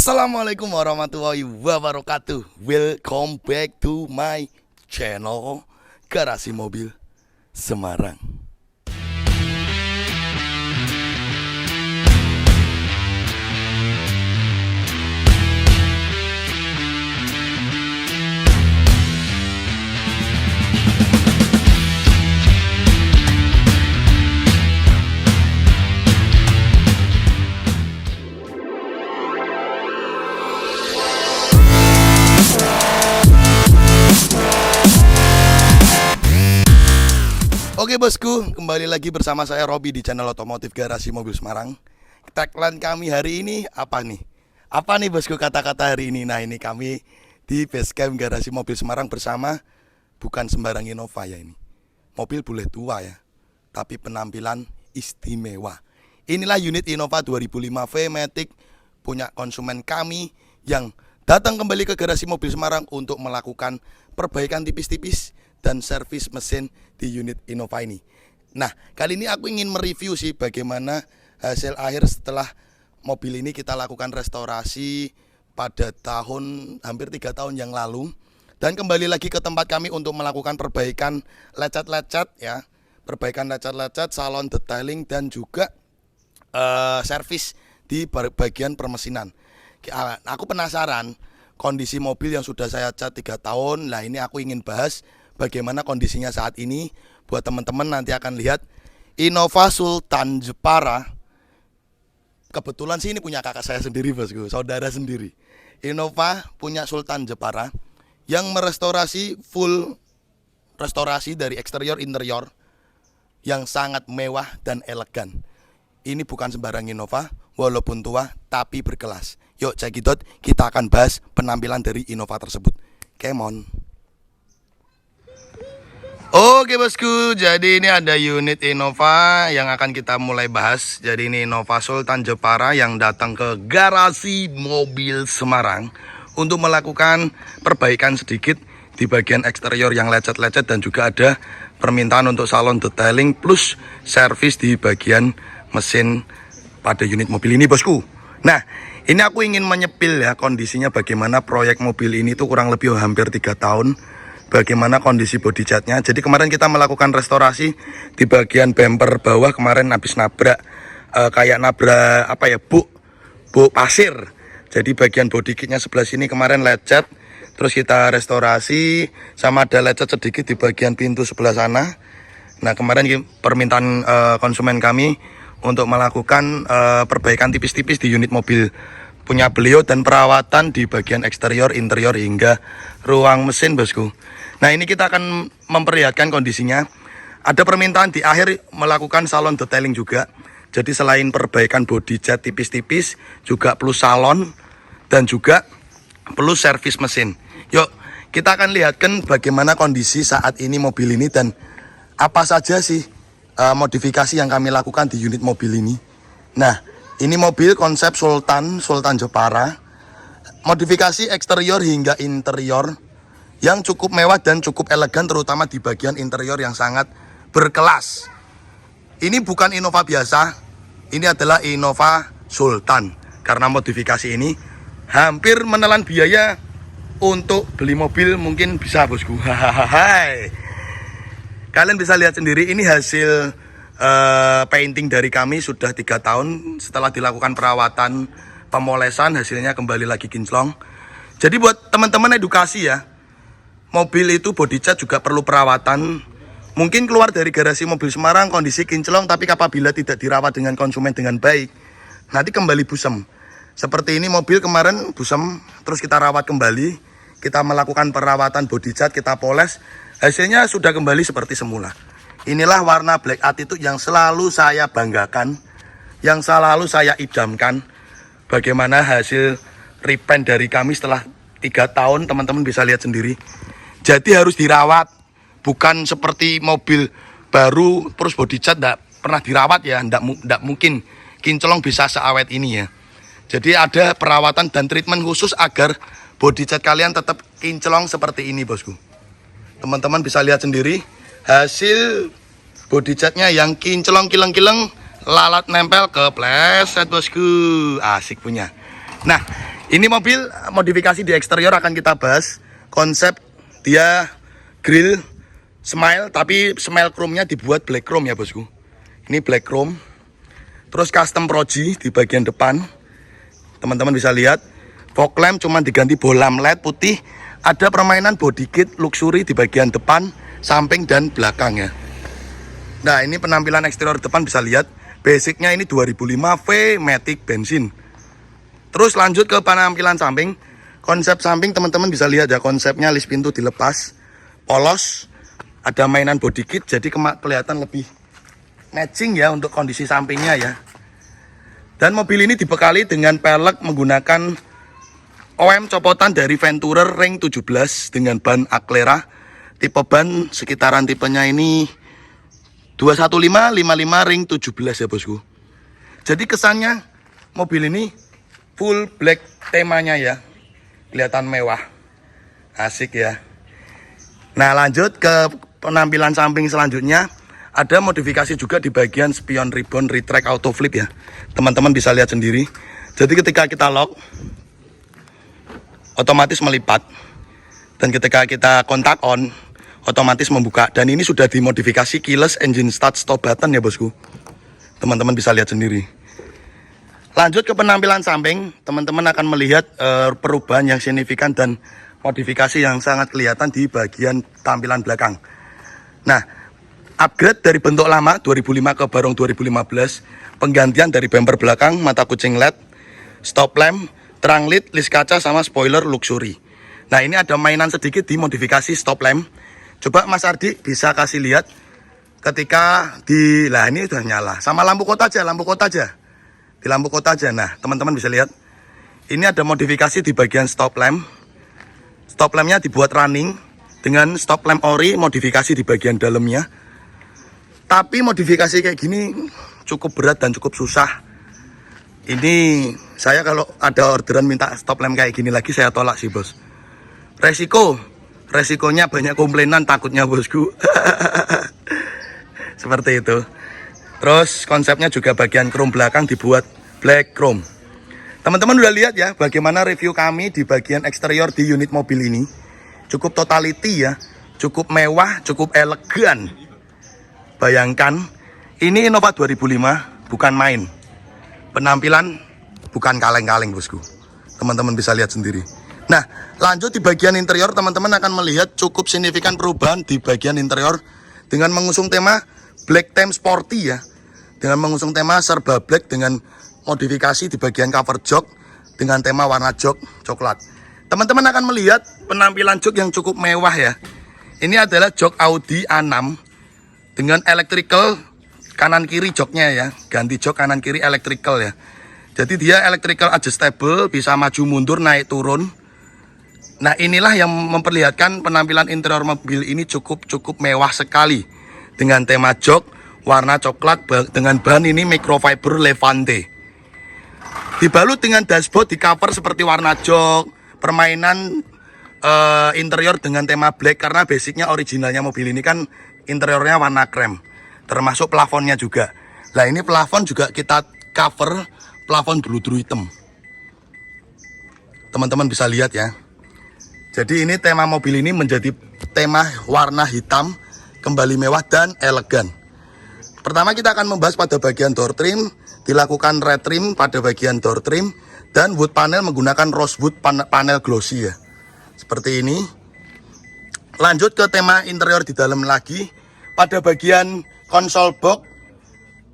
Assalamualaikum warahmatullahi wabarakatuh. Welcome back to my channel Garasi Mobil Semarang. Oke bosku, kembali lagi bersama saya Robi di channel Otomotif Garasi Mobil Semarang. Tagline kami hari ini apa nih? Apa nih bosku kata-kata hari ini? Nah ini kami di Basecamp Garasi Mobil Semarang bersama bukan sembarang Innova ya ini. Mobil boleh tua ya, tapi penampilan istimewa. Inilah unit Innova 2005 V-Matic punya konsumen kami yang datang kembali ke Garasi Mobil Semarang untuk melakukan perbaikan tipis-tipis dan servis mesin di unit Innova ini. Nah, kali ini aku ingin mereview sih bagaimana hasil akhir setelah mobil ini kita lakukan restorasi pada hampir 3 tahun yang lalu. Dan kembali lagi ke tempat kami untuk melakukan perbaikan lecet-lecet ya. Perbaikan lecet-lecet, salon detailing dan juga servis di bagian permesinan. Aku penasaran kondisi mobil yang sudah saya cat 3 tahun. Nah, ini aku ingin bahas bagaimana kondisinya saat ini. Buat teman-teman nanti akan lihat Innova Sultan Jepara. Kebetulan sih ini punya kakak saya sendiri bosku, saudara sendiri. Innova punya Sultan Jepara yang merestorasi full restorasi dari eksterior interior yang sangat mewah dan elegan. Ini bukan sembarang Innova, walaupun tua tapi berkelas. Yuk cekidot, kita akan bahas penampilan dari Innova tersebut. Come on. Oke bosku, jadi ini ada unit Innova yang akan kita mulai bahas. Jadi ini Innova Sultan Jepara yang datang ke Garasi Mobil Semarang untuk melakukan perbaikan sedikit di bagian eksterior yang lecet-lecet dan juga ada permintaan untuk salon detailing plus servis di bagian mesin pada unit mobil ini bosku. Nah, ini aku ingin menyepil ya kondisinya bagaimana proyek mobil ini tuh kurang lebih hampir 3 tahun. Bagaimana kondisi body catnya. Jadi kemarin kita melakukan restorasi di bagian bumper bawah. Kemarin habis nabrak kayak nabrak apa ya, buk pasir. Jadi bagian body kitnya sebelah sini kemarin lecet. Terus kita restorasi sama ada lecet sedikit di bagian pintu sebelah sana. Nah kemarin permintaan konsumen kami untuk melakukan perbaikan tipis-tipis di unit mobil punya beliau dan perawatan di bagian eksterior, interior hingga ruang mesin bosku. Nah ini kita akan memperlihatkan kondisinya. Ada permintaan di akhir melakukan salon detailing juga. Jadi selain perbaikan body cat tipis-tipis juga plus salon dan juga plus servis mesin. Yuk kita akan lihatkan bagaimana kondisi saat ini mobil ini dan apa saja sih modifikasi yang kami lakukan di unit mobil ini. Nah ini mobil konsep Sultan Jepara, modifikasi eksterior hingga interior yang cukup mewah dan cukup elegan, terutama di bagian interior yang sangat berkelas. Ini bukan Innova biasa, ini adalah Innova Sultan. Karena modifikasi ini hampir menelan biaya untuk beli mobil mungkin bisa bosku. Hahaha. Kalian bisa lihat sendiri ini hasil painting dari kami sudah 3 tahun setelah dilakukan perawatan pemolesan, hasilnya kembali lagi kinclong. Jadi buat teman-teman edukasi ya, mobil itu body cat juga perlu perawatan. Mungkin keluar dari Garasi Mobil Semarang kondisi kinclong, tapi apabila tidak dirawat dengan konsumen dengan baik, nanti kembali busem. Seperti ini mobil kemarin busem, terus kita rawat kembali, kita melakukan perawatan body cat, kita poles, hasilnya sudah kembali seperti semula. Inilah warna black attitude yang selalu saya banggakan, yang selalu saya idamkan. Bagaimana hasil repaint dari kami setelah 3 tahun, teman-teman bisa lihat sendiri. Jadi harus dirawat, bukan seperti mobil baru terus body cat tidak pernah dirawat ya, tidak mungkin kinclong bisa seawet ini ya. Jadi ada perawatan dan treatment khusus agar body cat kalian tetap kinclong seperti ini bosku. Teman-teman bisa lihat sendiri hasil body catnya yang kinclong kileng-kileng, lalat nempel ke pleset bosku, asik punya. Nah Ini mobil modifikasi di eksterior akan kita bahas. Konsep dia grill smile, tapi smile chrome-nya dibuat black chrome ya bosku. Ini black chrome. Terus custom proji di bagian depan. Teman-teman bisa lihat. Fog lamp cuma diganti bolam LED putih. Ada permainan body kit luxury di bagian depan, samping dan belakang ya. Nah ini penampilan eksterior depan bisa lihat. Basicnya ini 2005 V Matic bensin. Terus lanjut ke penampilan samping. Konsep samping teman-teman bisa lihat ya, konsepnya list pintu dilepas, polos, ada mainan body kit jadi kelihatan lebih matching ya untuk kondisi sampingnya ya. Dan mobil ini dibekali dengan pelek menggunakan OM copotan dari Venturer Ring 17 dengan ban Aclera. Tipe ban sekitaran tipenya ini 21555 Ring 17 ya bosku. Jadi kesannya mobil ini full black temanya ya, kelihatan mewah, asik ya. Nah lanjut ke penampilan samping selanjutnya. Ada modifikasi juga di bagian spion ribbon retract auto flip ya. Teman-teman bisa lihat sendiri. Jadi ketika kita lock, otomatis melipat. Dan ketika kita kontak on, otomatis membuka. Dan ini sudah dimodifikasi keyless engine start stop button ya bosku. Teman-teman bisa lihat sendiri. Lanjut ke penampilan samping, teman-teman akan melihat perubahan yang signifikan dan modifikasi yang sangat kelihatan di bagian tampilan belakang. Nah, upgrade dari bentuk lama 2005 ke barong 2015, penggantian dari bumper belakang, mata kucing LED, stop lamp, terang led, list kaca sama spoiler luxury. Nah, ini ada mainan sedikit di modifikasi stop lamp. Coba Mas Ardi bisa kasih lihat ketika lah ini udah nyala. Sama lampu kota aja, Di lampu kota aja. Nah, teman-teman bisa lihat. Ini ada modifikasi di bagian stop lamp. Stop lampnya dibuat running dengan stop lamp ori, modifikasi di bagian dalamnya. Tapi modifikasi kayak gini cukup berat dan cukup susah. Ini saya kalau ada orderan minta stop lamp kayak gini lagi saya tolak sih bos. Resikonya banyak komplainan takutnya bosku. Seperti itu. Terus konsepnya juga bagian chrome belakang dibuat black chrome. Teman-teman udah lihat ya bagaimana review kami di bagian eksterior di unit mobil ini. Cukup totality ya, cukup mewah, cukup elegan. Bayangkan, ini Innova 2005 bukan main. Penampilan bukan kaleng-kaleng bosku. Teman-teman bisa lihat sendiri. Nah, lanjut di bagian interior, teman-teman akan melihat cukup signifikan perubahan di bagian interior dengan mengusung tema Black Time Sporty ya. Dengan mengusung tema serba black dengan modifikasi di bagian cover jok dengan tema warna jok coklat. Teman-teman akan melihat penampilan jok yang cukup mewah ya. Ini adalah jok Audi A6 dengan electrical kanan kiri joknya ya. Ganti jok kanan kiri electrical ya. Jadi dia electrical adjustable, bisa maju mundur, naik turun. Nah inilah yang memperlihatkan penampilan interior mobil ini cukup mewah sekali. Dengan tema jok warna coklat dengan bahan ini microfiber Levante. Dibalut dengan dashboard di cover seperti warna jok. Permainan interior dengan tema black karena basicnya originalnya mobil ini kan interiornya warna krem. Termasuk plafonnya juga. Nah ini plafon juga kita cover plafon biru hitam. Teman-teman bisa lihat ya. Jadi ini tema mobil ini menjadi tema warna hitam, kembali mewah dan elegan. Pertama kita akan membahas pada bagian door trim, dilakukan red trim pada bagian door trim, dan wood panel menggunakan rosewood panel glossy ya. Seperti ini. Lanjut ke tema interior di dalam lagi. Pada bagian konsol box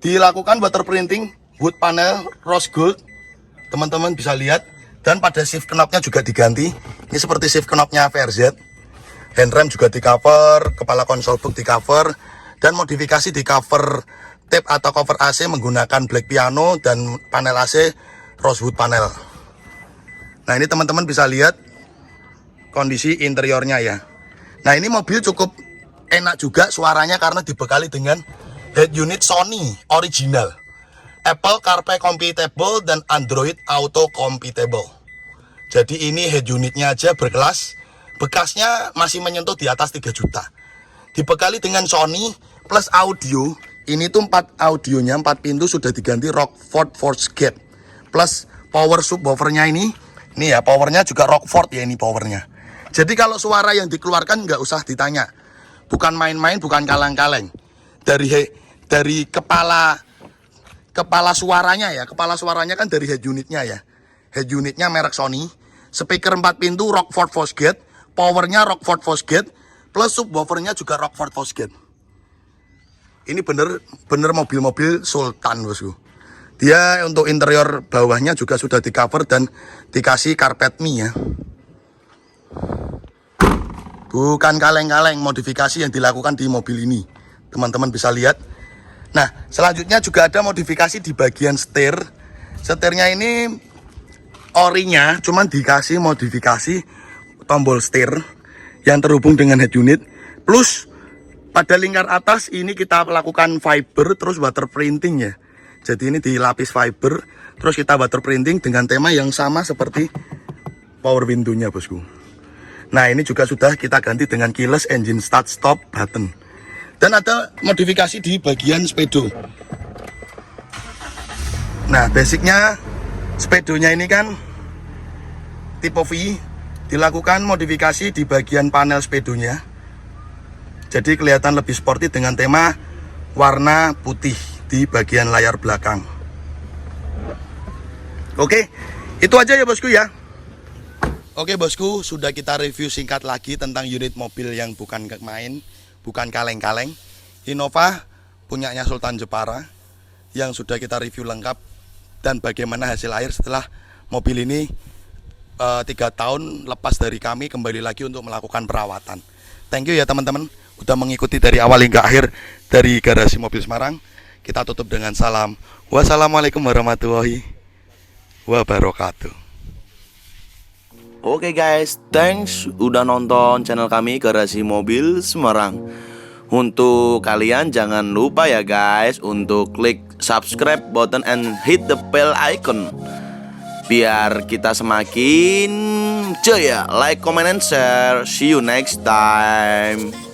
dilakukan water printing wood panel rose gold. Teman-teman bisa lihat. Dan pada shift knobnya juga diganti. Ini seperti shift knobnya VRZ. Handrem juga di cover, kepala konsol box di cover, dan modifikasi di cover tape atau cover AC menggunakan black piano dan panel AC rosewood panel. Nah ini teman-teman bisa lihat kondisi interiornya ya. Nah ini mobil cukup enak juga suaranya karena dibekali dengan head unit Sony original, Apple CarPlay compatible dan Android Auto compatible. Jadi ini head unitnya aja berkelas. Bekasnya masih menyentuh di atas 3 juta. Dibekali dengan Sony plus audio. Ini tuh 4 audionya, 4 pintu sudah diganti Rockford Force Gate. Plus power subwoofernya ini Ini ya, powernya juga Rockford ya, ini powernya. Jadi kalau suara yang dikeluarkan nggak usah ditanya. Bukan main-main, bukan kaleng-kaleng. Dari kepala suaranya ya. Kepala suaranya kan dari head unitnya ya. Head unitnya merek Sony. Speaker 4 pintu Rockford Fosgate. Powernya Rockford Fosgate. Plus subwoofernya juga Rockford Fosgate. Ini bener mobil-mobil Sultan, bosku. Dia untuk interior bawahnya juga sudah di cover dan dikasih carpet me ya. Bukan kaleng-kaleng modifikasi yang dilakukan di mobil ini. Teman-teman bisa lihat. Nah, selanjutnya juga ada modifikasi di bagian setir. Setirnya ini orinya cuman dikasih modifikasi tombol setir yang terhubung dengan head unit. Plus pada lingkar atas ini kita lakukan fiber terus water printing ya. Jadi ini dilapis fiber terus kita water printing dengan tema yang sama seperti power window-nya, bosku. Nah, ini juga sudah kita ganti dengan keyless engine start stop button. Dan ada modifikasi di bagian speedo. Nah, basicnya speedonya ini kan tipe V. Dilakukan modifikasi di bagian panel speedonya. Jadi kelihatan lebih sporty dengan tema warna putih di bagian layar belakang. Oke, itu aja ya, bosku ya. Oke, bosku, sudah kita review singkat lagi tentang unit mobil yang bukan main, bukan kaleng-kaleng. Innova punyanya Sultan Jepara yang sudah kita review lengkap dan bagaimana hasil akhir setelah mobil ini 3 tahun lepas dari kami kembali lagi untuk melakukan perawatan. Thank you ya teman-teman udah mengikuti dari awal hingga akhir dari Garasi Mobil Semarang. Kita tutup dengan salam. Wassalamualaikum warahmatullahi wabarakatuh. Oke guys, thanks udah nonton channel kami Garasi Mobil Semarang. Untuk kalian jangan lupa ya guys untuk klik subscribe button and hit the bell icon biar kita semakin jaya. Like, comment, and share. See you next time.